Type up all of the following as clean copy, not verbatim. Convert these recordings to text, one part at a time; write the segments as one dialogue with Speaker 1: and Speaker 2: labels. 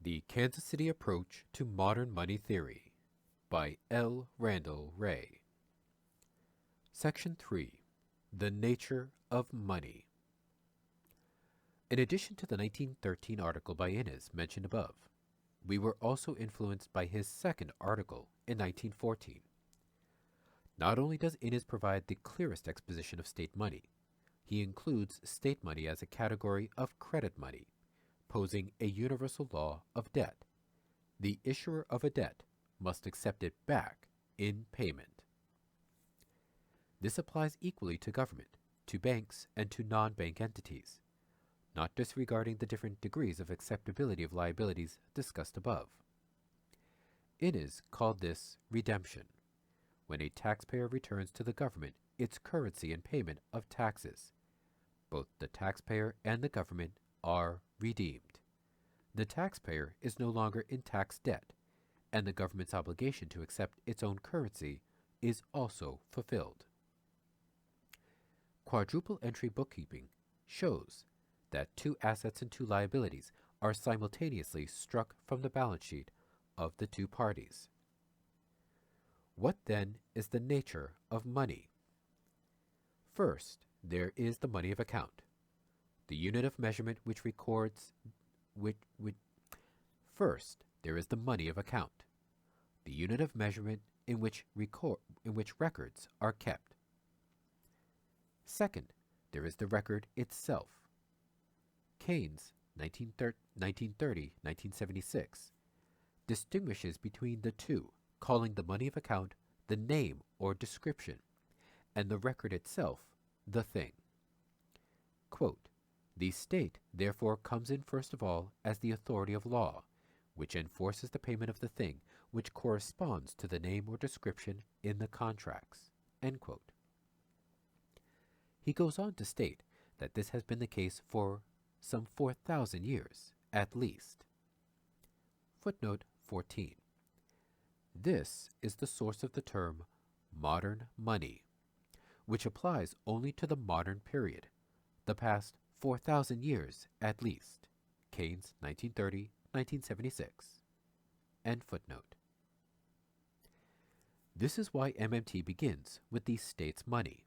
Speaker 1: The Kansas City Approach to Modern Money Theory by L. Randall Wray. Section 3. The Nature of Money. In addition to the 1913 article by Innes mentioned above, we were also influenced by his second article in 1914. Not only does Innes provide the clearest exposition of state money, he includes state money as a category of credit money, posing a universal law of debt. The issuer of a debt must accept it back in payment. This applies equally to government, to banks, and to non-bank entities, not disregarding the different degrees of acceptability of liabilities discussed above. Innes called this redemption, when a taxpayer returns to the government its currency in payment of taxes. Both the taxpayer and the government are redeemed. The taxpayer is no longer in tax debt, and the government's obligation to accept its own currency is also fulfilled. Quadruple entry bookkeeping shows that two assets and two liabilities are simultaneously struck from the balance sheet of the two parties. What then is the nature of money? First, there is the money of account, the unit of measurement which records First, there is the money of account, the unit of measurement in which records are kept. Second, there is the record itself. Keynes, 1930-1976, distinguishes between the two, calling the money of account the name or description, and the record itself the thing. Quote, "The state therefore comes in first of all as the authority of law, which enforces the payment of the thing which corresponds to the name or description in the contracts." End quote. He goes on to state that this has been the case for some 4,000 years, at least. Footnote 14. This is the source of the term modern money, which applies only to the modern period, the past 4,000 years at least. Keynes, 1930-1976. End footnote. This is why MMT begins with the state's money,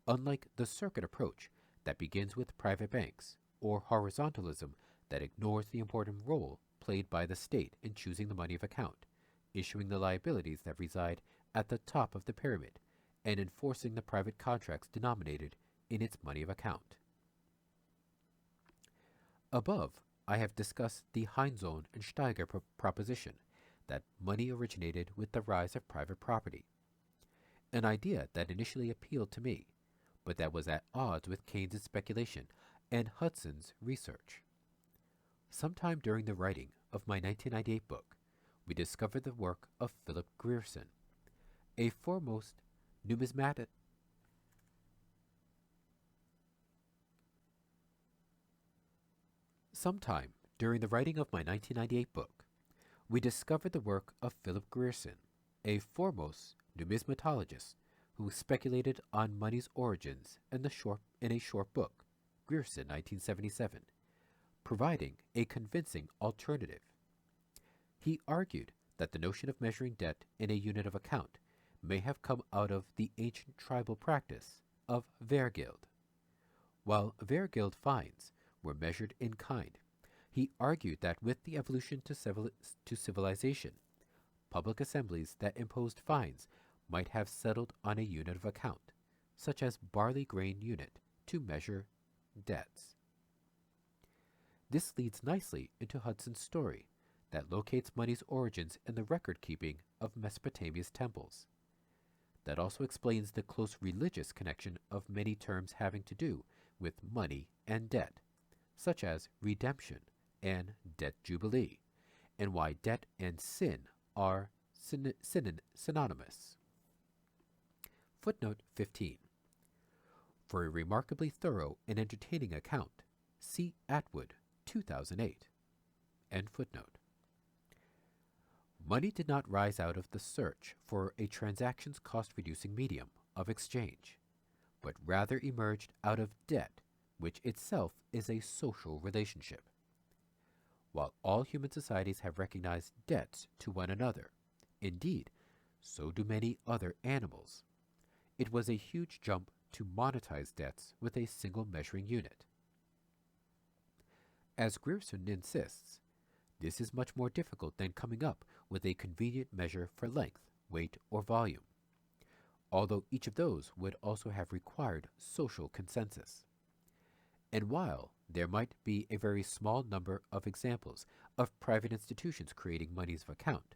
Speaker 1: unlike the circuit approach that begins with private banks, or horizontalism that ignores the important role played by the state in choosing the money of account, issuing the liabilities that reside at the top of the pyramid, and enforcing the private contracts denominated in its money of account. Above, I have discussed the Heinsohn and Steiger proposition that money originated with the rise of private property, an idea that initially appealed to me, but that was at odds with Keynes' speculation and Hudson's research. Sometime during the writing of my 1998 book, we discovered the work of Philip Grierson, a foremost numismatist. Sometime during the writing of my 1998 book, we discovered the work of Philip Grierson, a foremost numismatologist who speculated on money's origins in a short book, Grierson, 1977, providing a convincing alternative. He argued that the notion of measuring debt in a unit of account may have come out of the ancient tribal practice of vergeld. While vergeld fines were measured in kind, he argued that with the evolution to civilization, public assemblies that imposed fines might have settled on a unit of account, such as barley grain unit, to measure debts. This leads nicely into Hudson's story that locates money's origins in the record-keeping of Mesopotamia's temples. That also explains the close religious connection of many terms having to do with money and debt, such as redemption and debt jubilee, and why debt and sin are synonymous. Footnote 15. For a remarkably thorough and entertaining account, see Atwood, 2008. End footnote. Money did not rise out of the search for a transaction's cost-reducing medium of exchange, but rather emerged out of debt, which itself is a social relationship. while all human societies have recognized debts to one another. Indeed, so do many other animals. It was a huge jump to monetize debts with a single measuring unit. As Grierson insists, this is much more difficult than coming up with a convenient measure for length, weight, or volume, although each of those would also have required social consensus. And while there might be a very small number of examples of private institutions creating moneys of account,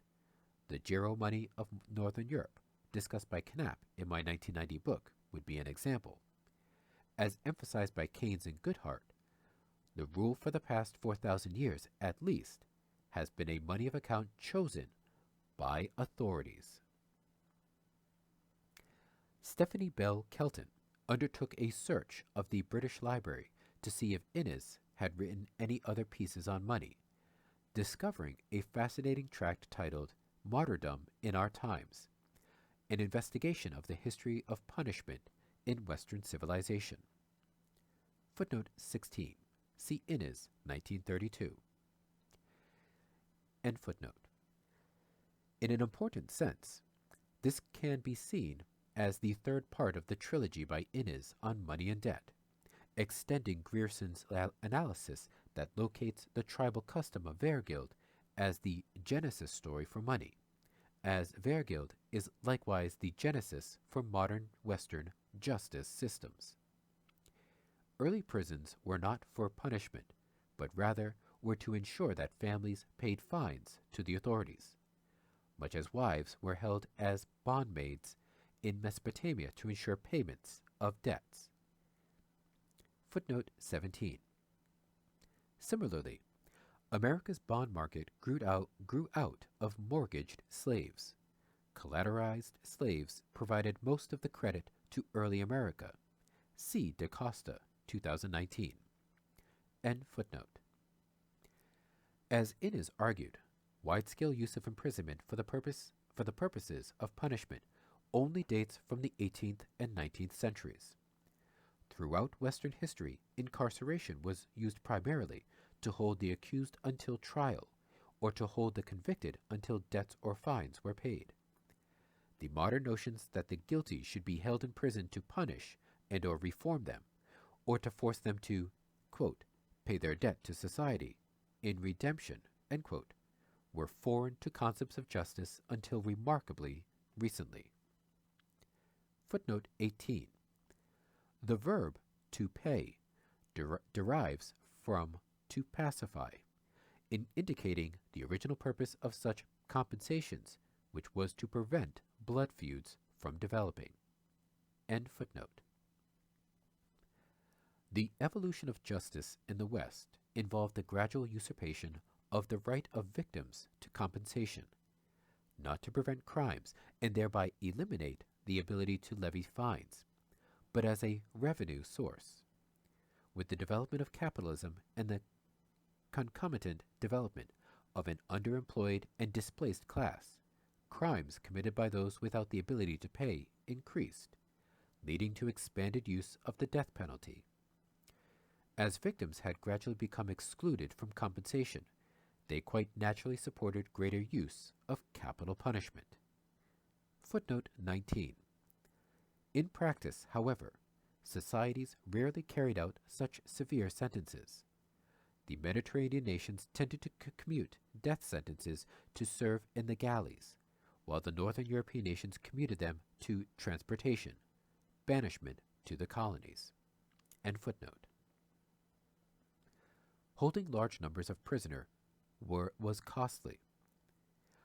Speaker 1: the Giro money of Northern Europe, discussed by Knapp in my 1990 book, would be an example. As emphasized by Keynes and Goodhart, the rule for the past 4,000 years, at least, has been a money of account chosen by authorities. Stephanie Bell Kelton undertook a search of the British Library to see if Innes had written any other pieces on money, discovering a fascinating tract titled Martyrdom in Our Times, an investigation of the history of punishment in Western civilization. Footnote 16. See Innes, 1932. End footnote. In an important sense, this can be seen as the third part of the trilogy by Innes on money and debt, extending Grierson's analysis that locates the tribal custom of Vergilde as the genesis story for money, as Vergilde is likewise the genesis for modern Western justice systems. Early prisons were not for punishment, but rather were to ensure that families paid fines to the authorities, much as wives were held as bondmaids in Mesopotamia to ensure payments of debts. Footnote 17. Similarly, America's bond market grew out of mortgaged slaves. Collateralized slaves provided most of the credit to early America. See DaCosta, 2019. End footnote. As Innes argued, wide-scale use of imprisonment for the purposes of punishment only dates from the 18th and 19th centuries. Throughout Western history, incarceration was used primarily to hold the accused until trial, or to hold the convicted until debts or fines were paid. The modern notions that the guilty should be held in prison to punish and or reform them, or to force them to, quote, pay their debt to society in redemption, end quote, were foreign to concepts of justice until remarkably recently. Footnote 18. The verb to pay derives from to pacify, in indicating the original purpose of such compensations, which was to prevent blood feuds from developing. End footnote. The evolution of justice in the West involved the gradual usurpation of the right of victims to compensation, not to prevent crimes and thereby eliminate the ability to levy fines, but as a revenue source. With the development of capitalism and the concomitant development of an underemployed and displaced class, crimes committed by those without the ability to pay increased, leading to expanded use of the death penalty. As victims had gradually become excluded from compensation, they quite naturally supported greater use of capital punishment. Footnote 19. In practice, however, societies rarely carried out such severe sentences. The Mediterranean nations tended to commute death sentences to serve in the galleys, while the Northern European nations commuted them to transportation, banishment to the colonies. End footnote. Holding large numbers of prisoners was costly,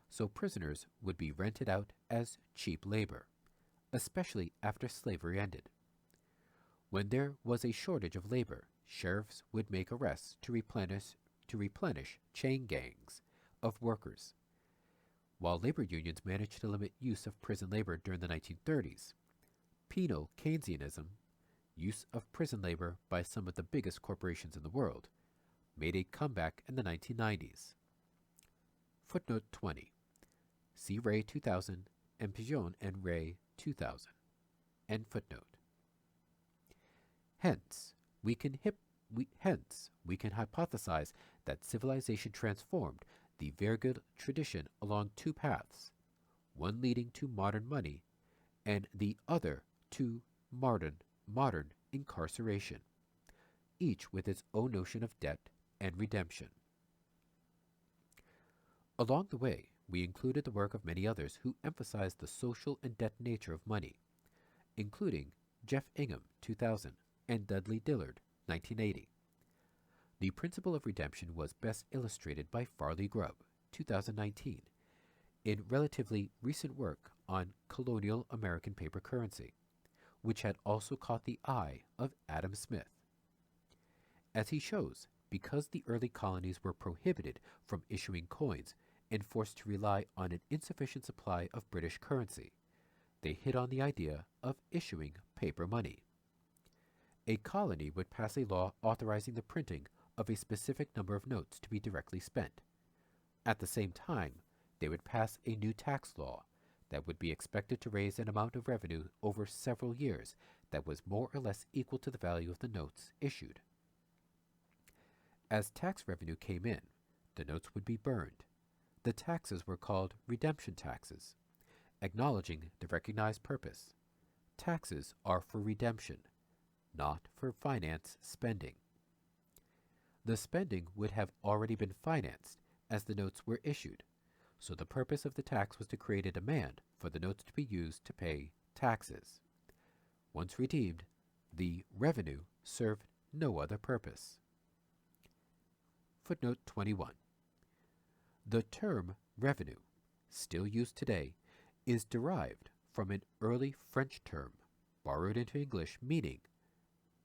Speaker 1: so prisoners would be rented out as cheap labor, especially after slavery ended. When there was a shortage of labor, sheriffs would make arrests to replenish chain gangs of workers. While labor unions managed to limit use of prison labor during the 1930s, penal Keynesianism, use of prison labor by some of the biggest corporations in the world, made a comeback in the 1990s. Footnote 20. See Wray 2000 and Pigeon and Wray 2000. End footnote. Hence, we can hypothesize that civilization transformed the Virgil tradition along two paths, one leading to modern money and the other to modern incarceration, each with its own notion of debt and redemption. Along the way, we included the work of many others who emphasized the social and debt nature of money, including Jeff Ingham, 2000, and Dudley Dillard, 1980. The principle of redemption was best illustrated by Farley Grubb, 2019, in relatively recent work on colonial American paper currency, which had also caught the eye of Adam Smith. As he shows, because the early colonies were prohibited from issuing coins and forced to rely on an insufficient supply of British currency, they hit on the idea of issuing paper money. A colony would pass a law authorizing the printing of a specific number of notes to be directly spent. At the same time, they would pass a new tax law that would be expected to raise an amount of revenue over several years that was more or less equal to the value of the notes issued. As tax revenue came in, the notes would be burned. The taxes were called redemption taxes, acknowledging the recognized purpose. Taxes are for redemption, not for finance spending. The spending would have already been financed as the notes were issued, so the purpose of the tax was to create a demand for the notes to be used to pay taxes. Once redeemed, the revenue served no other purpose. Footnote 21. The term revenue, still used today, is derived from an early French term, borrowed into English, meaning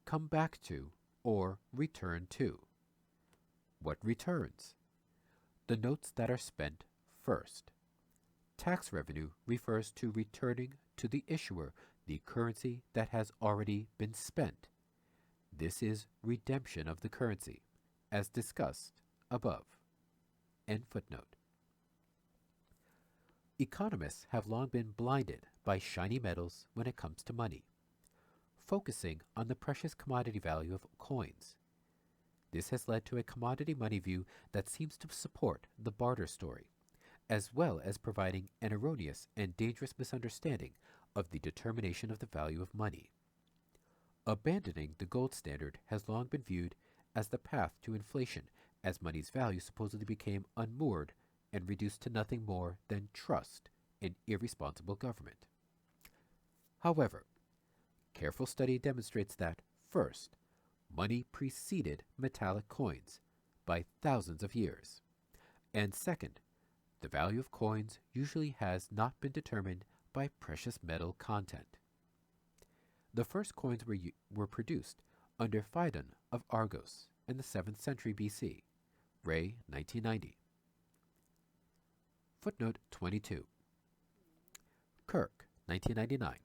Speaker 1: come back to or return to. What returns? The notes that are spent first. Tax revenue refers to returning to the issuer the currency that has already been spent. This is redemption of the currency, as discussed above. End footnote. Economists have long been blinded by shiny metals when it comes to money, focusing on the precious commodity value of coins. This has led to a commodity money view that seems to support the barter story, as well as providing an erroneous and dangerous misunderstanding of the determination of the value of money. Abandoning the gold standard has long been viewed as the path to inflation, as money's value supposedly became unmoored and reduced to nothing more than trust in irresponsible government. However, careful study demonstrates that, first, money preceded metallic coins by thousands of years, and second, the value of coins usually has not been determined by precious metal content. The first coins were produced under Phidon of Argos in the 7th century BC, Wray, 1990. Footnote 22. Kirk, 1999,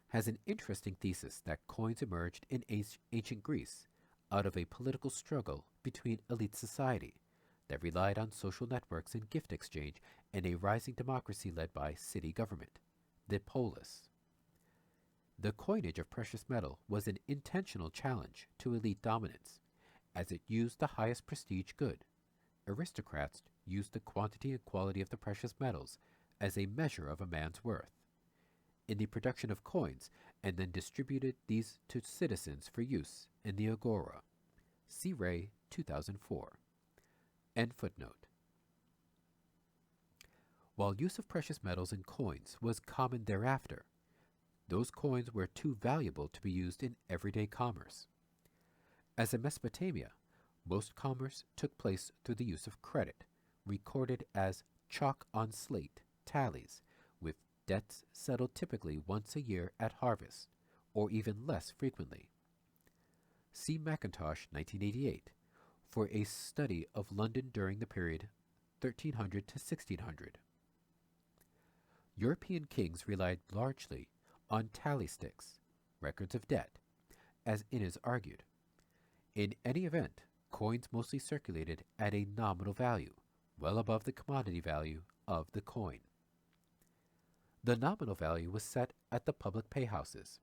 Speaker 1: has an interesting thesis that coins emerged in ancient Greece out of a political struggle between elite society that relied on social networks and gift exchange and a rising democracy led by city government, the polis. The coinage of precious metal was an intentional challenge to elite dominance, as it used the highest prestige good. Aristocrats used the quantity and quality of the precious metals as a measure of a man's worth in the production of coins, and then distributed these to citizens for use in the agora. See Ray, 2004. End footnote. While use of precious metals in coins was common thereafter, those coins were too valuable to be used in everyday commerce. As in Mesopotamia, most commerce took place through the use of credit, recorded as chalk on slate tallies, with debts settled typically once a year at harvest, or even less frequently. See Mackintosh, 1988, for a study of London during the period 1300 to 1600. European kings relied largely on tally sticks, records of debt, as Innes argued. In any event, coins mostly circulated at a nominal value, well above the commodity value of the coin. The nominal value was set at the public payhouses,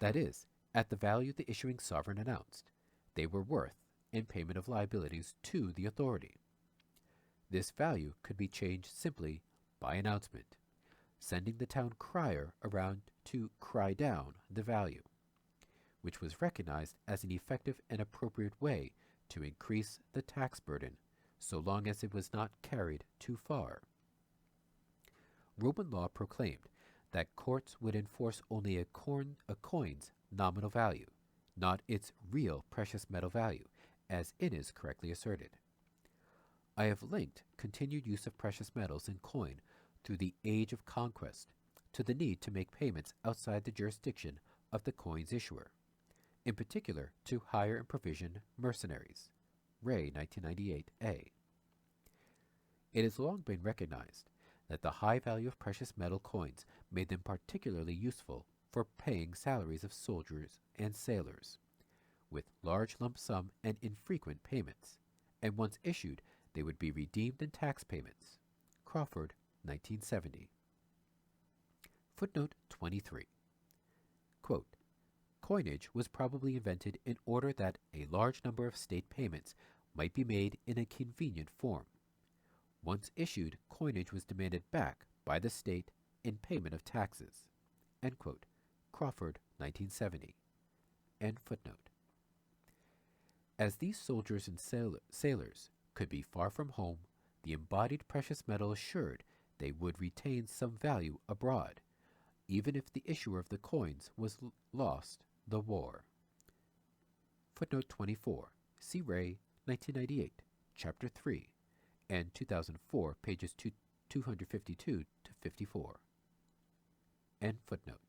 Speaker 1: that is, at the value the issuing sovereign announced they were worth in payment of liabilities to the authority. This value could be changed simply by announcement, sending the town crier around to cry down the value, which was recognized as an effective and appropriate way to increase the tax burden so long as it was not carried too far. Roman law proclaimed that courts would enforce only a coin's nominal value, not its real precious metal value, as Innes correctly asserted. I have linked continued use of precious metals in coin through the age of conquest to the need to make payments outside the jurisdiction of the coin's issuer, in particular to hire and provision mercenaries. Wray, 1998a. It has long been recognized that the high value of precious metal coins made them particularly useful for paying salaries of soldiers and sailors, with large lump sum and infrequent payments, and once issued they would be redeemed in tax payments. Crawford, 1970. Footnote 23. Quote, coinage was probably invented in order that a large number of state payments might be made in a convenient form. Once issued, coinage was demanded back by the state in payment of taxes. End quote. Crawford, 1970. End footnote. As these soldiers and sailors could be far from home, the embodied precious metal assured they would retain some value abroad, even if the issuer of the coins was lost the war. Footnote 24. See Wray, 1998, Chapter 3, and 2004, pages 252 to 54. End footnote.